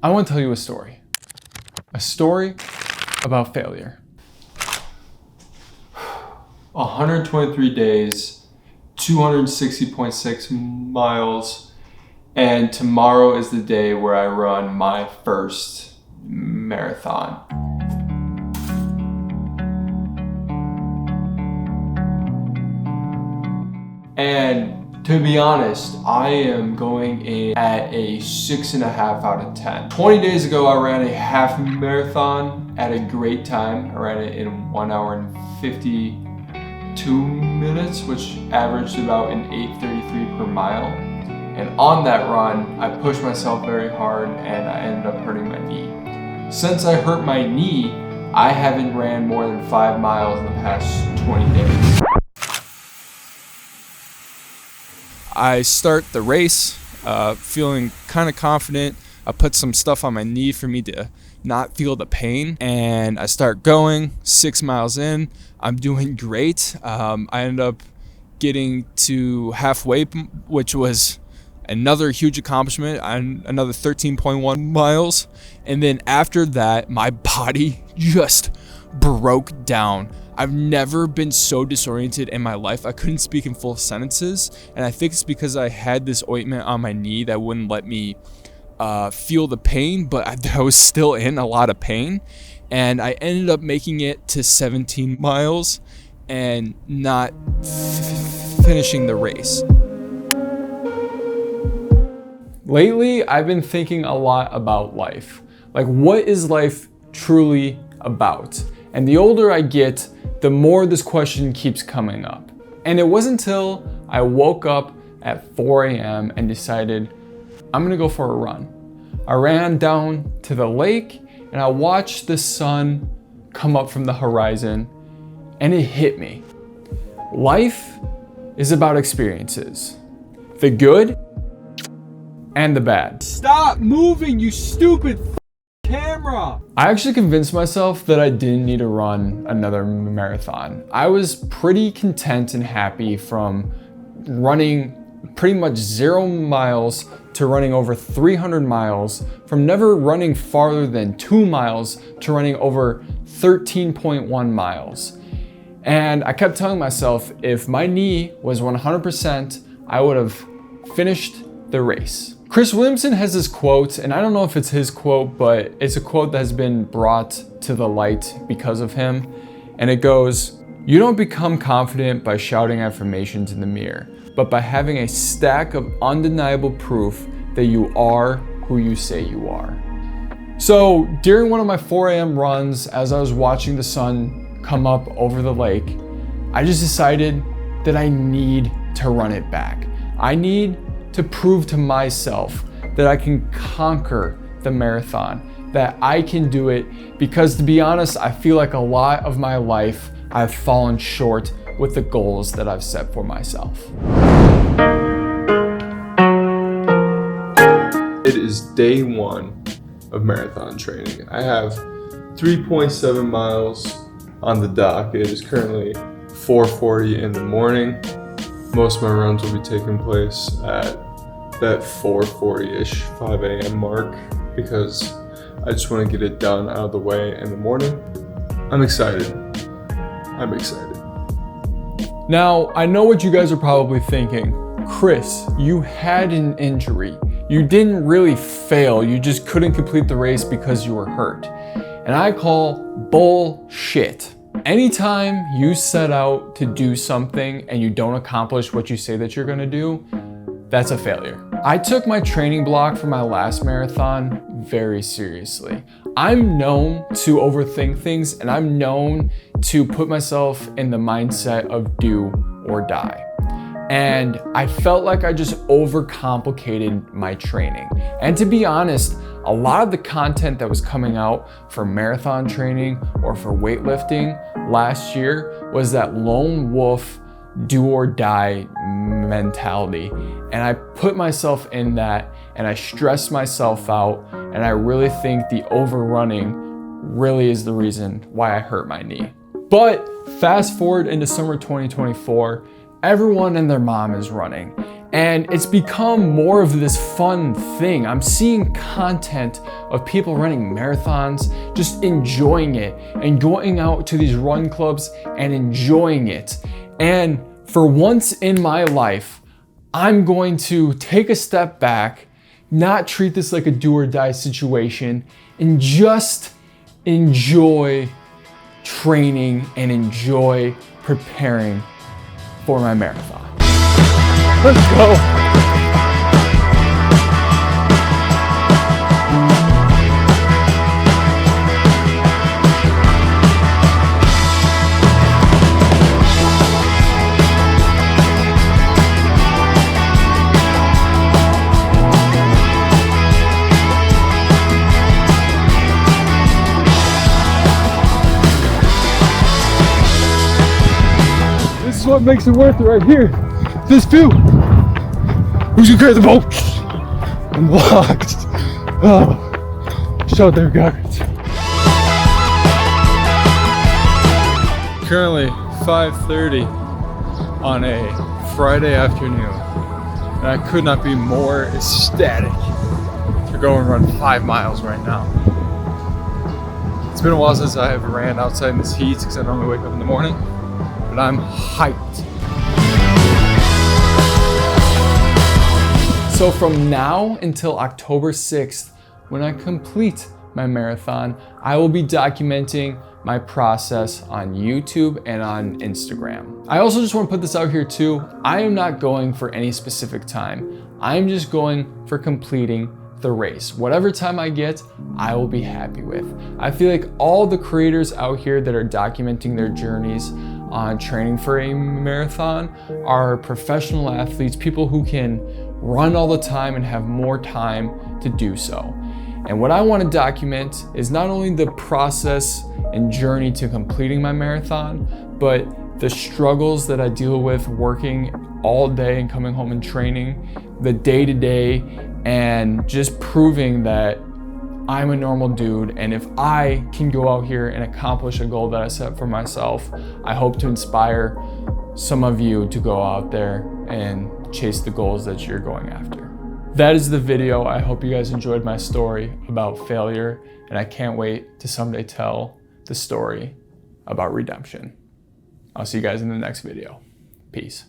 I want to tell you a story about failure. 123 days, 260.6 miles, and tomorrow is the day where I run my first marathon. And to be honest, I am going in at a 6.5 out of 10. 20 days ago, I ran a half marathon at a great time. I ran it in 1 hour and 52 minutes, which averaged about an 8:33 per mile. And on that run, I pushed myself very hard and I ended up hurting my knee. Since I hurt my knee, I haven't ran more than 5 miles in the past 20 days. I start the race feeling kind of confident. I put some stuff on my knee for me to not feel the pain, and I start going. 6 miles in, I'm doing great. I end up getting to halfway, which was another huge accomplishment, another 13.1 miles. And then after that, my body just broke down. I've never been so disoriented in my life. I couldn't speak in full sentences, and I think it's because I had this ointment on my knee that wouldn't let me feel the pain, but I was still in a lot of pain. And I ended up making it to 17 miles and not finishing the race. Lately, I've been thinking a lot about life. Like, what is life truly about? And the older I get, the more this question keeps coming up. And it wasn't until I woke up at 4 a.m. and decided I'm gonna go for a run. I ran down to the lake and I watched the sun come up from the horizon, and it hit me. Life is about experiences, the good and the bad. Stop moving, you stupid camera! I actually convinced myself that I didn't need to run another marathon. I was pretty content and happy from running pretty much 0 miles to running over 300 miles, from never running farther than 2 miles to running over 13.1 miles. And I kept telling myself, if my knee was 100%, I would have finished the race. Chris Williamson has this quote, and I don't know if it's his quote, but it's a quote that has been brought to the light because of him. And it goes, "You don't become confident by shouting affirmations in the mirror, but by having a stack of undeniable proof that you are who you say you are." So during one of my 4 a.m. runs, as I was watching the sun come up over the lake, I just decided that I need to run it back. I need to prove to myself that I can conquer the marathon, that I can do it, because to be honest, I feel like a lot of my life I've fallen short with the goals that I've set for myself. It is day 1 of marathon training. I have 3.7 miles on the dock. It is currently 4:40 in the morning. Most of my runs will be taking place at that 4:40-ish, 5 a.m. mark, because I just want to get it done out of the way in the morning. I'm excited. Now, I know what you guys are probably thinking. Chris, you had an injury. You didn't really fail, you just couldn't complete the race because you were hurt. And I call bullshit. Anytime you set out to do something and you don't accomplish what you say that you're gonna do, that's a failure. I took my training block for my last marathon very seriously. I'm known to overthink things, and I'm known to put myself in the mindset of do or die. And I felt like I just overcomplicated my training. And to be honest, a lot of the content that was coming out for marathon training or for weightlifting last year was that lone wolf, do or die mentality. And I put myself in that, and I stressed myself out, and I really think the overrunning really is the reason why I hurt my knee. But fast forward into summer 2024, everyone and their mom is running. And it's become more of this fun thing. I'm seeing content of people running marathons, just enjoying it and going out to these run clubs and enjoying it. And for once in my life, I'm going to take a step back, not treat this like a do or die situation, and just enjoy training and enjoy preparing for my marathon. Let's go. This is what makes it worth it right here. This view. Who's gonna carry the boat? Unlocked. Oh, show their guards. Currently 5:30 on a Friday afternoon, and I could not be more ecstatic to go and run 5 miles right now. It's been a while since I have ran outside in this heat because I normally wake up in the morning, but I'm hyped. So from now until October 6th, when I complete my marathon, I will be documenting my process on YouTube and on Instagram. I also just want to put this out here too. I am not going for any specific time. I'm just going for completing the race. Whatever time I get, I will be happy with. I feel like all the creators out here that are documenting their journeys on training for a marathon are professional athletes, people who can run all the time and have more time to do so. And what I want to document is not only the process and journey to completing my marathon, but the struggles that I deal with working all day and coming home and training, the day-to-day, and just proving that I'm a normal dude, and if I can go out here and accomplish a goal that I set for myself, I hope to inspire some of you to go out there and chase the goals that you're going after. That is the video. I hope you guys enjoyed my story about failure, and I can't wait to someday tell the story about redemption. I'll see you guys in the next video. Peace.